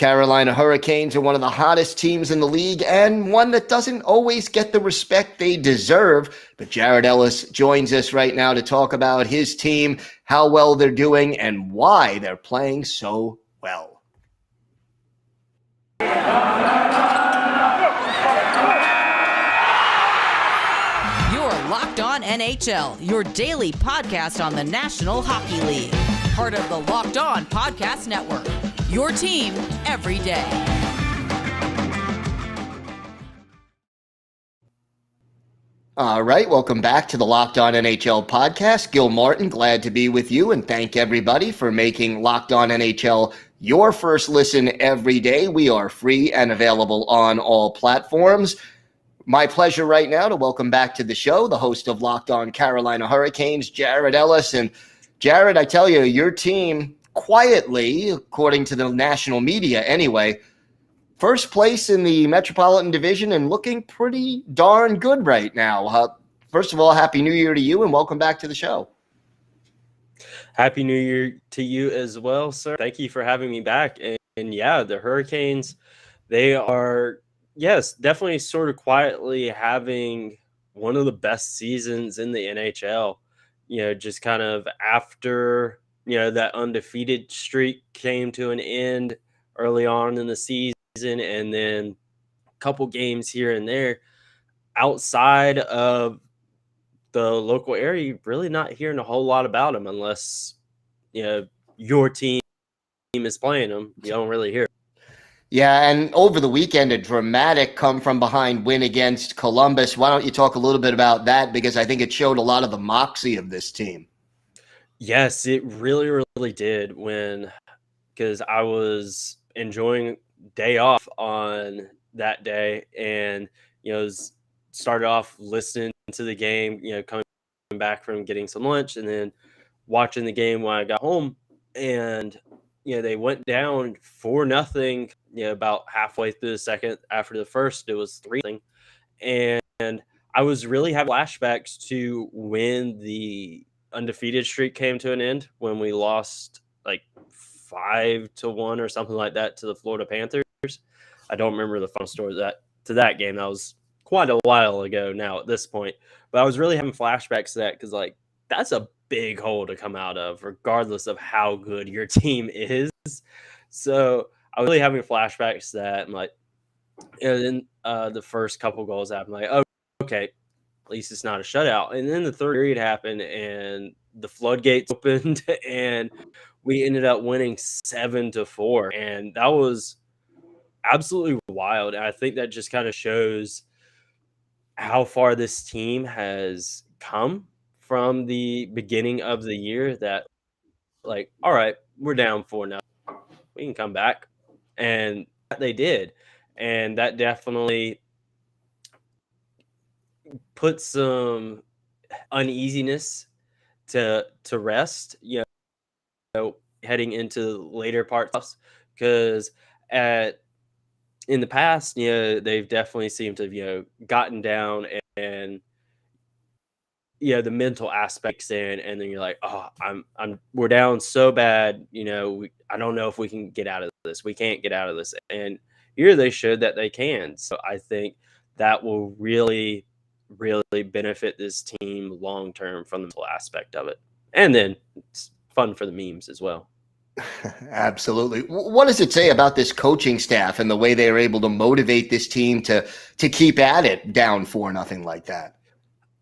Carolina Hurricanes are one of the hottest teams in the league and one that doesn't always get the respect they deserve. But Jared Ellis joins us right now to talk about his team, how well they're doing, and why they're playing so well. You're Locked On NHL, your daily podcast on the National Hockey League. Part of the Locked On Podcast Network. Your team every day. All right, welcome back to the Locked On NHL podcast. Gil Martin, glad to be with you, and thank everybody for making Locked On NHL your first listen every day. We are free and available on all platforms. My pleasure right now to welcome back to the show the host of Locked On Carolina Hurricanes, Jared Ellis. And Jared, I tell you, your team quietly, according to the national media anyway, first place in the Metropolitan Division and looking pretty darn good right now. First of all, Happy New Year to you and welcome back to the show. Happy New Year to you as well, sir. Thank you for having me back. And yeah, the Hurricanes, they are, yes, definitely sort of quietly having one of the best seasons in the NHL. You know, just kind of after, that undefeated streak came to an end early on in the season, and then a couple games here and there outside of the local area, you're really not hearing a whole lot about them unless, your team is playing them. You don't really hear it. Yeah, and over the weekend, a dramatic come-from-behind win against Columbus. Why don't you talk a little bit about that? Because I think it showed a lot of the moxie of this team. Yes, it really, really did because I was enjoying day off on that day and, started off listening to the game, coming back from getting some lunch and then watching the game when I got home. And, they went down 4-0, about halfway through the second. After the first, it was 3-0. And I was really having flashbacks to when the undefeated streak came to an end, when we lost like 5-1 or something like that to the Florida Panthers. I don't remember the final score to that game. That was quite a while ago now at this point. But I was really having flashbacks to that because, that's a big hole to come out of, regardless of how good your team is. So I was really having flashbacks to that. And then the first couple goals happened. Oh, okay, at least it's not a shutout. And then the third period happened, and the floodgates opened, and we ended up winning 7-4. And that was absolutely wild. And I think that just kind of shows how far this team has come from the beginning of the year, that all right, we're down 4-0. We can come back. And they did. And that definitely put some uneasiness to rest, heading into later parts, because in the past, they've definitely seemed to have, gotten down and the mental aspects in, and then you're like, oh, we're down so bad, I don't know if we can get out of this. We can't get out of this. And here they showed that they can. So I think that will really, really benefit this team long term from the mental aspect of it. And then it's fun for the memes as well. Absolutely. What does it say about this coaching staff and the way they are able to motivate this team to keep at it down 4-0 like that?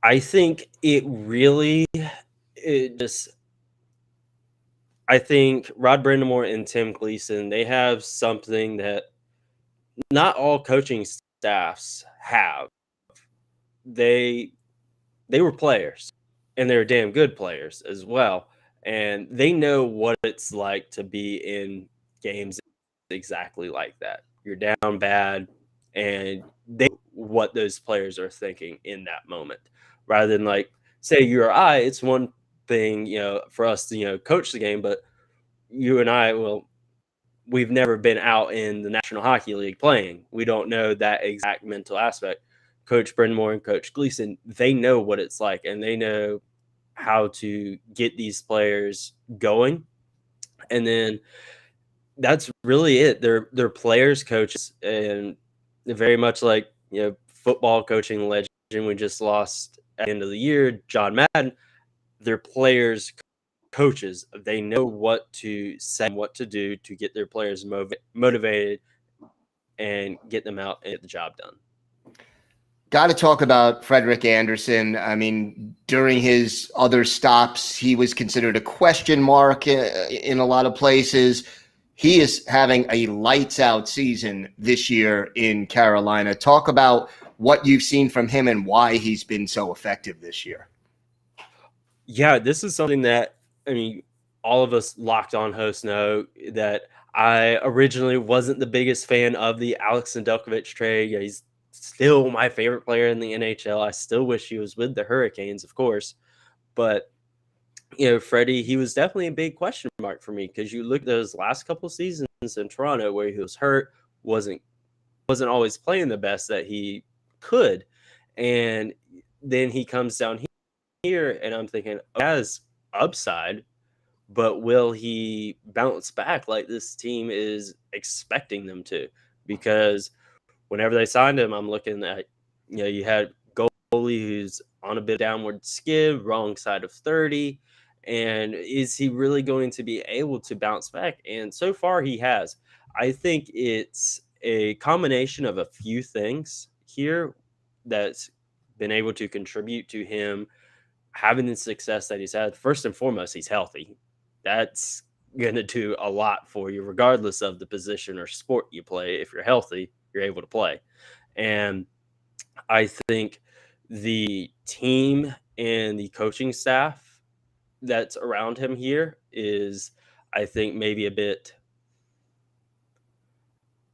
I think I think Rod Brindamore and Tim Gleason, they have something that not all coaching staffs have. They were players, and they're damn good players as well. And they know what it's like to be in games exactly like that. You're down bad, and they know what those players are thinking in that moment. Rather than say you or I, it's one thing, for us to, coach the game, but you and I, we've never been out in the National Hockey League playing. We don't know that exact mental aspect. Coach Brindamore and Coach Gleason, they know what it's like, and they know how to get these players going. And then that's really it. They're players, coaches, and they're very much like, football coaching legend we just lost at the end of the year, John Madden. They're players, coaches. They know what to say, what to do to get their players motivated and get them out and get the job done. Got to talk about Frederick Andersen. I mean, during his other stops, he was considered a question mark in a lot of places. He is having a lights out season this year in Carolina. Talk about what you've seen from him and why he's been so effective this year. Yeah, this is something that, I mean, all of us Locked On hosts know that I originally wasn't the biggest fan of the Alex Nedeljkovic trade. Yeah, he's still my favorite player in the NHL. I still wish he was with the Hurricanes, of course. But, Freddie, he was definitely a big question mark for me, because you look at those last couple seasons in Toronto where he was hurt, wasn't always playing the best that he could. And then he comes down here, and I'm thinking, he has upside, but will he bounce back like this team is expecting them to? Because whenever they signed him, I'm looking at, you had goalie who's on a bit downward skid, wrong side of 30. And is he really going to be able to bounce back? And so far he has. I think it's a combination of a few things here that's been able to contribute to him having the success that he's had. First and foremost, he's healthy. That's going to do a lot for you, regardless of the position or sport you play. If you're healthy, you're able to play. And I think the team and the coaching staff that's around him here is, I think, maybe a bit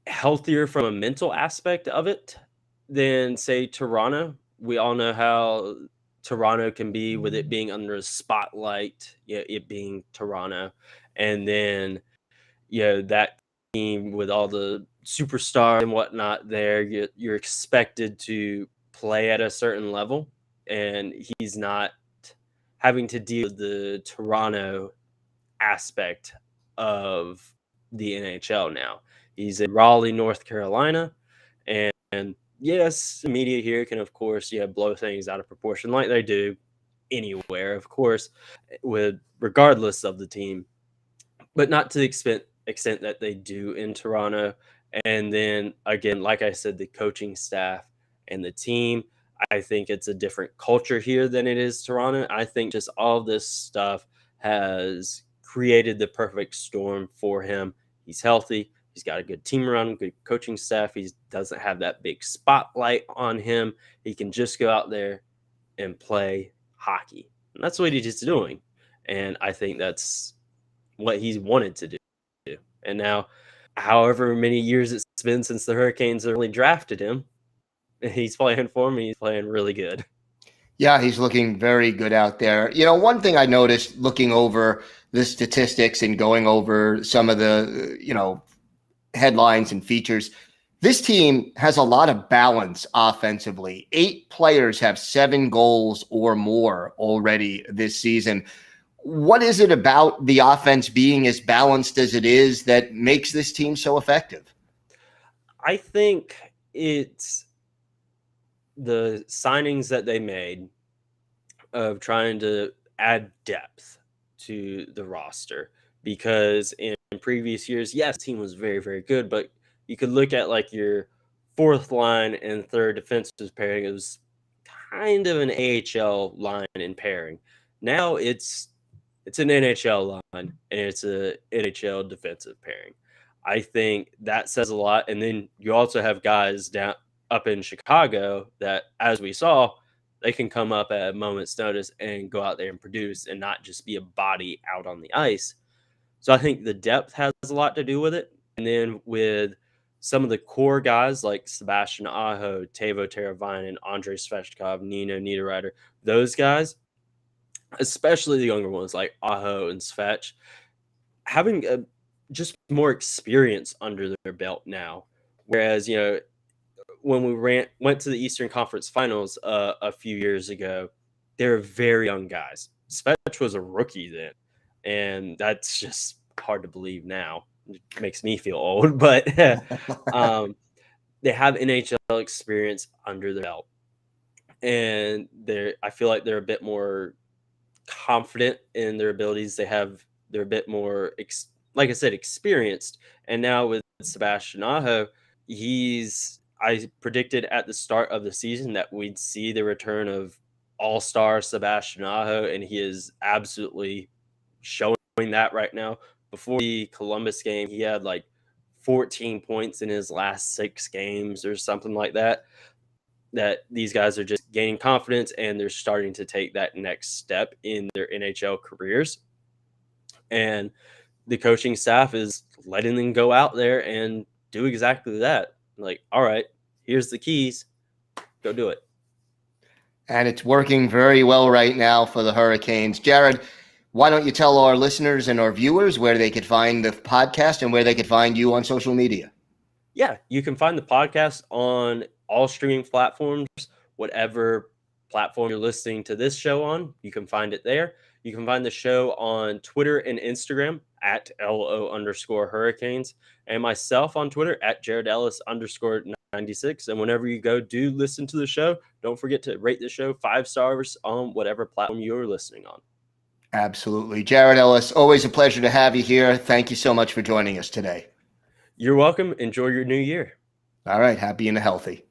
healthier from a mental aspect of it than, say, Toronto. We all know how Toronto can be with it being under a spotlight, it being Toronto. And then, that team with all the superstars and whatnot there, you're expected to play at a certain level. And he's not having to deal with the Toronto aspect of the NHL now. He's in Raleigh, North Carolina. And yes, the media here can, of course, blow things out of proportion like they do anywhere, of course, with regardless of the team, but not to the extent that they do in Toronto. And then again, like I said, the coaching staff and the team, I think it's a different culture here than it is Toronto. I think just all this stuff has created the perfect storm for him. He's healthy. He's got a good team around him, good coaching staff. He doesn't have that big spotlight on him. He can just go out there and play hockey. And that's what he's doing. And I think that's what he's wanted to do. And now, however many years it's been since the Hurricanes really drafted him, he's playing for me. He's playing really good. Yeah, he's looking very good out there. One thing I noticed looking over the statistics and going over some of the, headlines and features, this team has a lot of balance offensively. 8 players have 7 goals or more already this season. What is it about the offense being as balanced as it is that makes this team so effective? I think it's the signings that they made of trying to add depth to the roster, because in previous years, yes, the team was very, very good, but you could look at like your fourth line and third defensive pairing. It was kind of an AHL line and pairing. Now it's an NHL line and it's a NHL defensive pairing. I think that says a lot. And then you also have guys down up in Chicago that, as we saw, they can come up at a moment's notice and go out there and produce and not just be a body out on the ice. So I think the depth has a lot to do with it. And then with some of the core guys like Sebastian Aho, Teuvo Teravainen, Andrei Svechnikov, Nino Niederreiter, those guys, especially the younger ones like Aho and Svech, having just more experience under their belt now. Whereas, when we went to the Eastern Conference Finals a few years ago, they were very young guys. Svech was a rookie then, and that's just hard to believe now. makes me feel old, but they have NHL experience under their belt, and I feel like they're a bit more confident in their abilities. They're a bit more like I said, experienced. And now with Sebastian Aho, I predicted at the start of the season that we'd see the return of all-star Sebastian Aho, and he is absolutely showing that right now. Before the Columbus game, he had like 14 points in his last 6 games or something like that. That these guys are just gaining confidence and they're starting to take that next step in their NHL careers. And the coaching staff is letting them go out there and do exactly that. Like, all right, here's the keys. Go do it. And it's working very well right now for the Hurricanes. Jared, why don't you tell our listeners and our viewers where they could find the podcast and where they could find you on social media? Yeah, you can find the podcast on all streaming platforms, whatever platform you're listening to this show on, you can find it there. You can find the show on Twitter and Instagram at LO_Hurricanes, and myself on Twitter at Jared Ellis _96. And whenever you go, do listen to the show. Don't forget to rate the show 5 stars on whatever platform you're listening on. Absolutely. Jared Ellis, always a pleasure to have you here. Thank you so much for joining us today. You're welcome. Enjoy your new year. All right. Happy and healthy.